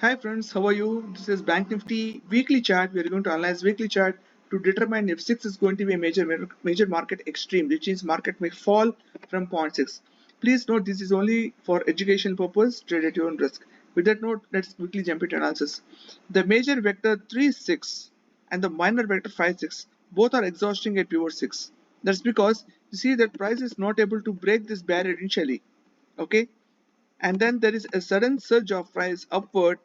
Hi friends, how are you? This is Bank Nifty weekly chart. We are going to analyze weekly chart to determine if 6 is going to be a major market extreme, which means market may fall from zero point 0.6. Please note this is only for education purpose, trade at your own risk. With that note, let's quickly jump into analysis. The major vector 3 6 and the minor vector 5 6 both are exhausting at pivot 6. That's because you see that price is not able to break this barrier initially. Okay, and then there is a sudden surge of price upward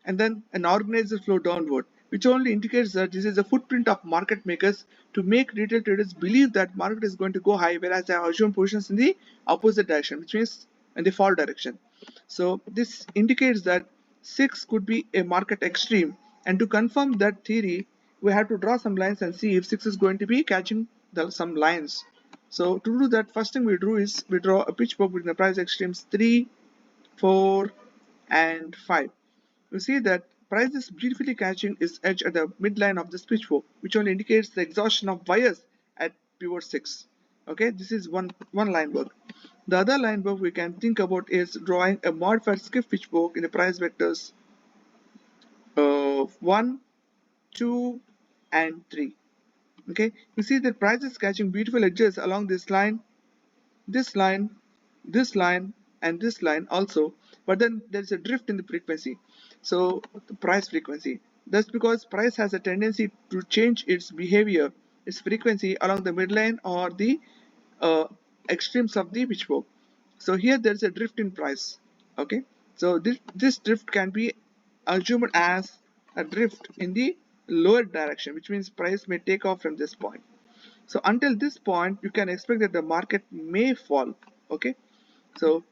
and then an organized flow downward, which only indicates that this is a footprint of market makers to make retail traders believe that market is going to go high, whereas they have assumed positions in the opposite direction, which means in the fall direction. So this indicates that 6 could be a market extreme, and to confirm that theory, we have to draw some lines and see if 6 is going to be catching some lines. So to do that, first thing we do is we draw a pitch book with the price extremes 3, 4, and 5. You see that price is beautifully catching its edge at the midline of this pitchfork, which only indicates the exhaustion of buyers at pivot 6. Okay, this is one line work. The other line work we can think about is drawing a modified skiff pitchfork in the price vectors 1, 2, and 3. Okay, you see that price is catching beautiful edges along this line, this line, and this line also, but then there's a drift in the frequency. So the price frequency. That's because price has a tendency to change its behavior, its frequency along the midline or the uh, extremes of the pitchfork. So here there's a drift in price. Okay, so this drift can be assumed as a drift in the lower direction, which means price may take off from this point. So until this point, you can expect that the market may fall. Okay, so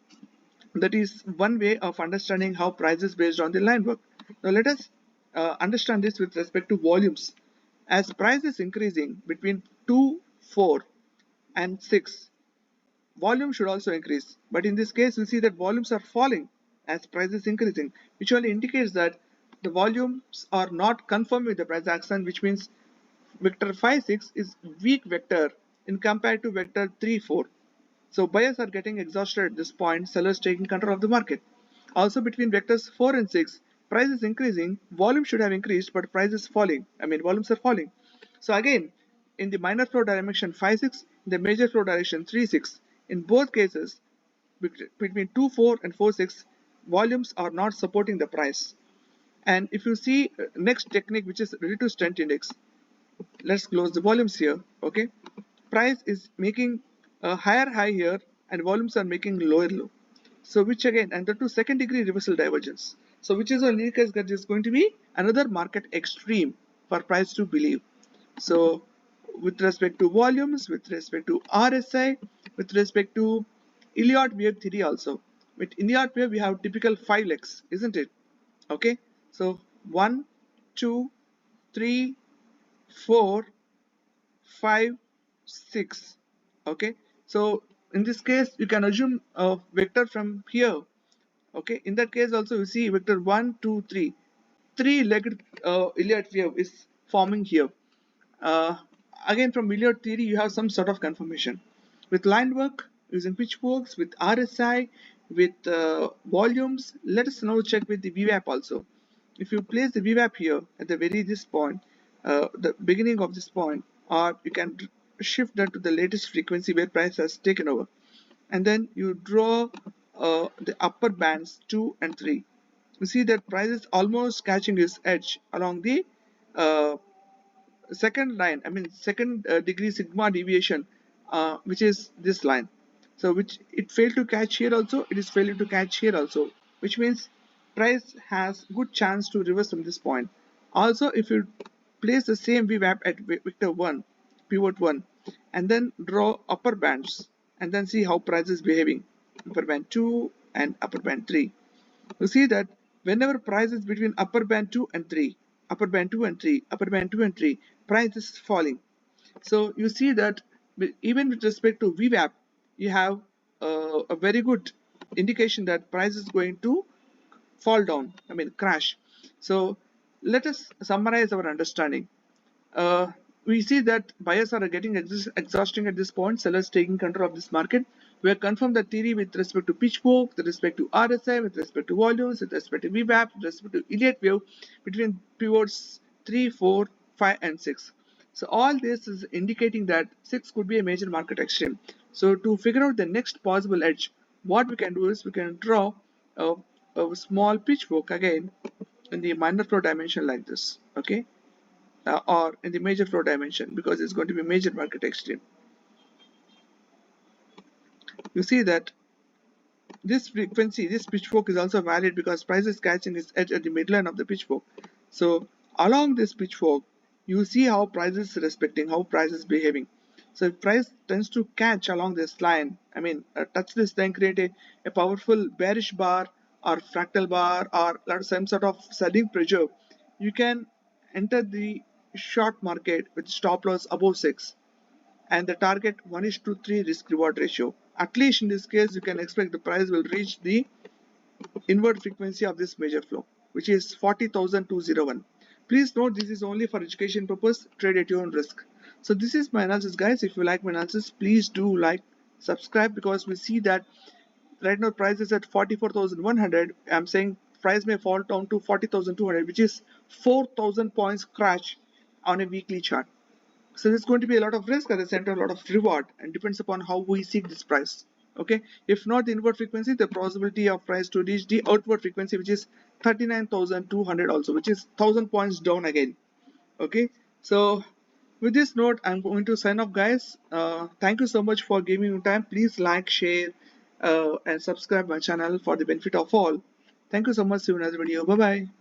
that is one way of understanding how prices based on the line work. Now let us understand this with respect to volumes. As price is increasing between 2, 4, and 6, volume should also increase. But in this case, we see that volumes are falling as price is increasing, which only indicates that the volumes are not conforming with the price action, which means vector 5 6 is weak vector in compared to vector 3 4. So buyers are getting exhausted at this point, sellers taking control of the market. Also between vectors 4 and 6, price is increasing, volume should have increased, but price is falling. Volumes are falling. So again, in the minor flow direction 5 6, in the major flow direction 3 6, in both cases, between 2 4 and 4 6, volumes are not supporting the price. And if you see next technique, which is relative strength index, let's close the volumes here. Okay, price is making a higher high here and volumes are making lower low, so which again, and the two second degree reversal divergence, so which is only indicates that there's going to be another market extreme for price to believe. So with respect to volumes, with respect to RSI, with respect to Elliott wave theory also, with Elliott wave we have typical 5 legs, isn't it? Okay, so 1, 2, 3, 4, 5, 6. Okay, so in this case you can assume a vector from here. Okay, in that case also you see vector 1 2 3, three-legged Elliott wave is forming here. uh, Again, from Elliott theory you have some sort of confirmation with line work using pitchforks, with RSI, with volumes. Let us now check with the VWAP also. If you place the VWAP here at the very this point, the beginning of this point, or you can shift that to the latest frequency where price has taken over, and then you draw the upper bands 2 and 3. You see that price is almost catching its edge along the uh, second line, second degree sigma deviation, which is this line. So which it failed to catch here also, it is failing to catch here also, which means price has good chance to reverse from this point. Also, if you place the same VWAP at vector 1, pivot 1, and then draw upper bands and then see how price is behaving, upper band 2 and upper band 3. You see that whenever price is between upper band 2 and 3, upper band 2 and 3, upper band 2 and 3, price is falling. So you see that even with respect to VWAP, you have a very good indication that price is going to fall down, crash. So let us summarize our understanding. We see that buyers are getting exhausting at this point, sellers taking control of this market. We have confirmed the theory with respect to pitchfork, with respect to RSI, with respect to volumes, with respect to VWAP, with respect to Elliott wave between pivots 3, 4, 5 and 6. So all this is indicating that 6 could be a major market extreme. So to figure out the next possible edge, what we can do is we can draw a, a small pitchfork again in the minor flow dimension like this, okay, or in the major flow dimension because it's going to be major market extreme. You see that this frequency, this pitchfork is also valid because price is catching its edge at the midline of the pitchfork. So along this pitchfork, you see how price is respecting, how price is behaving. So if price tends to catch along this line, touch this line, create a powerful bearish bar or fractal bar or some sort of selling pressure, you can enter the short market with stop loss above 6 and the target 1:3 risk reward ratio. At least in this case, you can expect the price will reach the inward frequency of this major flow, which is 40,201. Please note this is only for education purpose, trade at your own risk. So this is my analysis, guys. If you like my analysis, please do like, subscribe, because we see that right now price is at 44,100. I'm saying price may fall down to 40,200, which is 4,000 points crash on a weekly chart. So there's going to be a lot of risk at the center, a lot of reward, and depends upon how we seek this price. Okay, if not the inward frequency, the possibility of price to reach the outward frequency, which is 39,200 also, which is 1,000 points down again. Okay, so with this note, I'm going to sign off, guys. Thank you so much for giving me time. Please like, share, and subscribe my channel for the benefit of all. Thank you so much. See you in another video. Bye bye.